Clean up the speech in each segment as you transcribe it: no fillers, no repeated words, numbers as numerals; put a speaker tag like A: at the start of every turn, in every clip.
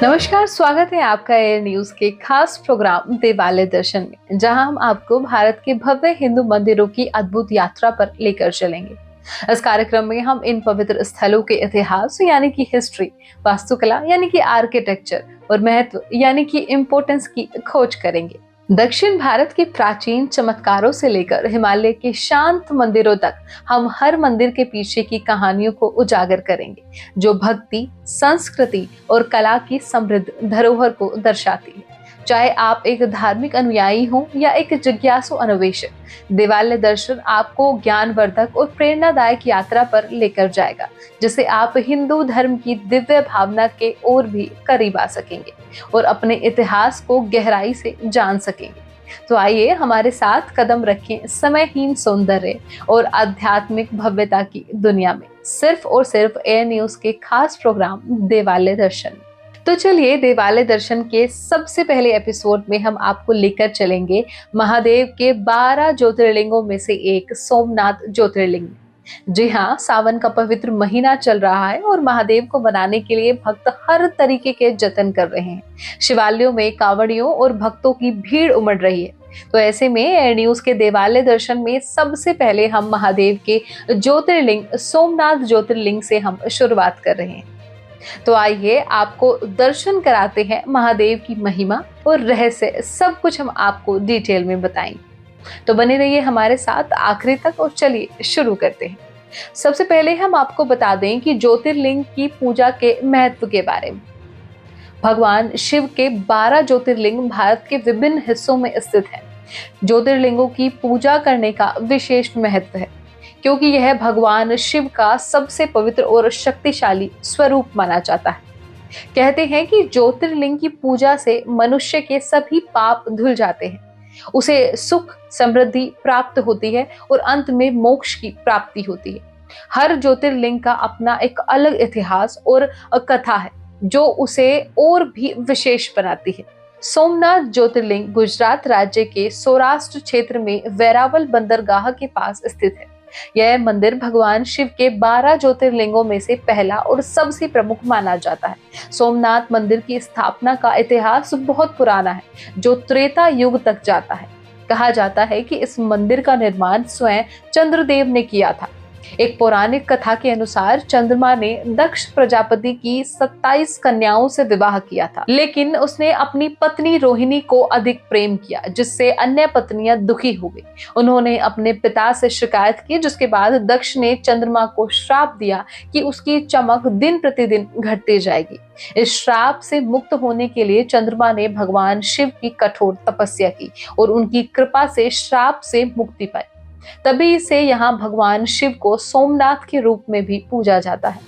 A: नमस्कार, स्वागत है आपका एयर न्यूज के खास प्रोग्राम देवालय दर्शन में, जहां हम आपको भारत के भव्य हिंदू मंदिरों की अद्भुत यात्रा पर लेकर चलेंगे। इस कार्यक्रम में हम इन पवित्र स्थलों के इतिहास यानी कि हिस्ट्री, वास्तुकला यानी कि आर्किटेक्चर और महत्व यानी कि इम्पोर्टेंस की खोज करेंगे। दक्षिण भारत के प्राचीन चमत्कारों से लेकर हिमालय के शांत मंदिरों तक हम हर मंदिर के पीछे की कहानियों को उजागर करेंगे, जो भक्ति, संस्कृति और कला की समृद्ध धरोहर को दर्शाती है। चाहे आप एक धार्मिक अनुयायी हो या एक जिज्ञासु अन्वेषक, देवालय दर्शन आपको ज्ञानवर्धक और प्रेरणादायक यात्रा पर लेकर जाएगा, जिसे आप हिंदू धर्म की दिव्य भावना के ओर भी करीब आ सकेंगे और अपने इतिहास को गहराई से जान सकेंगे। तो आइए हमारे साथ कदम रखें समयहीन सौंदर्य और आध्यात्मिक भव्यता की दुनिया में, सिर्फ और सिर्फ एयर न्यूज के खास प्रोग्राम देवालय दर्शन। तो चलिए, देवालय दर्शन के सबसे पहले एपिसोड में हम आपको लेकर चलेंगे महादेव के 12 ज्योतिर्लिंगों में से एक सोमनाथ ज्योतिर्लिंग। जी हाँ, सावन का पवित्र महीना चल रहा है और महादेव को मनाने के लिए भक्त हर तरीके के जतन कर रहे हैं। शिवालयों में कांवड़ियों और भक्तों की भीड़ उमड़ रही है। तो ऐसे में एयर न्यूज के देवालय दर्शन में सबसे पहले हम महादेव के ज्योतिर्लिंग सोमनाथ ज्योतिर्लिंग से हम शुरुआत कर रहे हैं। तो आइए आपको दर्शन कराते हैं महादेव की महिमा और रहस्य, सब कुछ हम आपको डिटेल में बताएंगे। तो बने रहिए हमारे साथ आखिरी तक और चलिए शुरू करते हैं। सबसे पहले हम आपको बता दें कि ज्योतिर्लिंग की पूजा के महत्व के बारे में। भगवान शिव के 12 ज्योतिर्लिंग भारत के विभिन्न हिस्सों में स्थित हैं। ज्योतिर्लिंगों की पूजा करने का विशेष महत्व है, क्योंकि यह भगवान शिव का सबसे पवित्र और शक्तिशाली स्वरूप माना जाता है। कहते हैं कि ज्योतिर्लिंग की पूजा से मनुष्य के सभी पाप धुल जाते हैं, उसे सुख समृद्धि प्राप्त होती है और अंत में मोक्ष की प्राप्ति होती है। हर ज्योतिर्लिंग का अपना एक अलग इतिहास और कथा है, जो उसे और भी विशेष बनाती है। सोमनाथ ज्योतिर्लिंग गुजरात राज्य के सौराष्ट्र क्षेत्र में वेरावल बंदरगाह के पास स्थित है। यह मंदिर भगवान शिव के 12 ज्योतिर्लिंगों में से पहला और सबसे प्रमुख माना जाता है। सोमनाथ मंदिर की स्थापना का इतिहास बहुत पुराना है, जो त्रेता युग तक जाता है। कहा जाता है कि इस मंदिर का निर्माण स्वयं चंद्रदेव ने किया था। एक पौराणिक कथा के अनुसार चंद्रमा ने दक्ष प्रजापति की 27 कन्याओं से विवाह किया था, लेकिन उसने अपनी पत्नी रोहिणी को अधिक प्रेम किया, जिससे अन्य पत्नियां दुखी हो गई। उन्होंने अपने पिता से शिकायत की, जिसके बाद दक्ष ने चंद्रमा को श्राप दिया कि उसकी चमक दिन प्रतिदिन घटती जाएगी। इस श्राप से मुक्त होने के लिए चंद्रमा ने भगवान शिव की कठोर तपस्या की और उनकी कृपा से श्राप से मुक्ति पाई। तभी से यहाँ भगवान शिव को सोमनाथ के रूप में भी पूजा जाता है।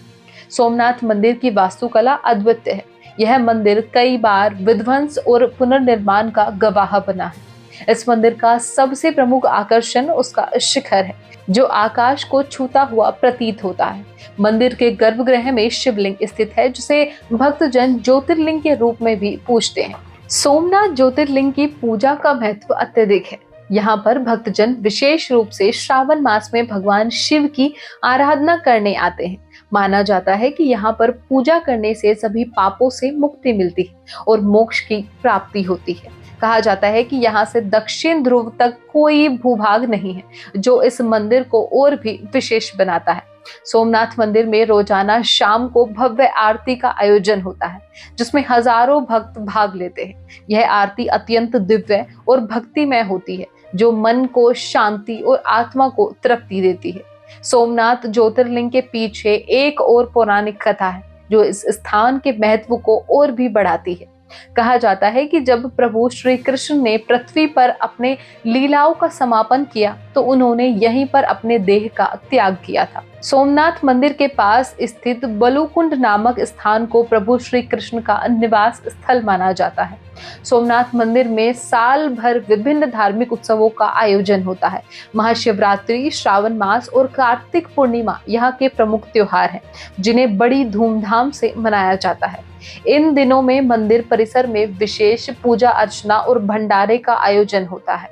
A: सोमनाथ मंदिर की वास्तुकला अद्वितीय है। यह मंदिर कई बार विध्वंस और पुनर्निर्माण का गवाह बना है। इस मंदिर का सबसे प्रमुख आकर्षण उसका शिखर है, जो आकाश को छूता हुआ प्रतीत होता है। मंदिर के गर्भगृह में शिवलिंग स्थित है, जिसे भक्तजन ज्योतिर्लिंग के रूप में भी पूजते हैं। सोमनाथ ज्योतिर्लिंग की पूजा का महत्व अत्यधिक है। यहाँ पर भक्तजन विशेष रूप से श्रावण मास में भगवान शिव की आराधना करने आते हैं। माना जाता है कि यहाँ पर पूजा करने से सभी पापों से मुक्ति मिलती है और मोक्ष की प्राप्ति होती है। कहा जाता है कि यहाँ से दक्षिण ध्रुव तक कोई भूभाग नहीं है, जो इस मंदिर को और भी विशेष बनाता है। सोमनाथ मंदिर में रोजाना शाम को भव्य आरती का आयोजन होता है, जिसमें हजारों भक्त भाग लेते हैं। यह आरती अत्यंत दिव्य और भक्तिमय होती है, जो मन को शांति और आत्मा को तृप्ति देती है। सोमनाथ ज्योतिर्लिंग के पीछे एक और पौराणिक कथा है, जो इस स्थान के महत्व को और भी बढ़ाती है। कहा जाता है कि जब प्रभु श्री कृष्ण ने पृथ्वी पर अपने लीलाओं का समापन किया, तो उन्होंने यहीं पर अपने देह का त्याग किया था। सोमनाथ मंदिर के पास स्थित बलुकुंड नामक स्थान को प्रभु श्री कृष्ण का निवास स्थल माना जाता है। सोमनाथ मंदिर में साल भर विभिन्न धार्मिक उत्सवों का आयोजन होता है। महाशिवरात्रि, श्रावण मास और कार्तिक पूर्णिमा यहाँ के प्रमुख त्योहार हैं, जिन्हें बड़ी धूमधाम से मनाया जाता है। इन दिनों में मंदिर परिसर में विशेष पूजा अर्चना और भंडारे का आयोजन होता है।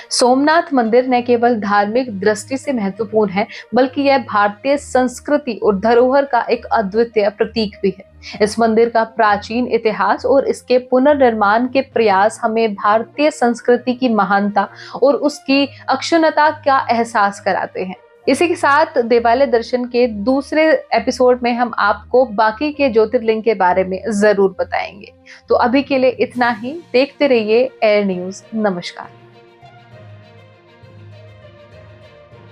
A: सोमनाथ मंदिर न केवल धार्मिक दृष्टि से महत्वपूर्ण है, बल्कि यह भारतीय संस्कृति और धरोहर का एक अद्वितीय प्रतीक भी है। इस मंदिर का प्राचीन इतिहास और इसके पुनर्निर्माण के प्रयास हमें भारतीय संस्कृति की महानता और उसकी अक्षुण्णता का एहसास कराते हैं। इसी के साथ देवालय दर्शन के दूसरे एपिसोड में हम आपको बाकी के ज्योतिर्लिंग के बारे में जरूर बताएंगे। तो अभी के लिए इतना ही। देखते रहिए एयर न्यूज। नमस्कार।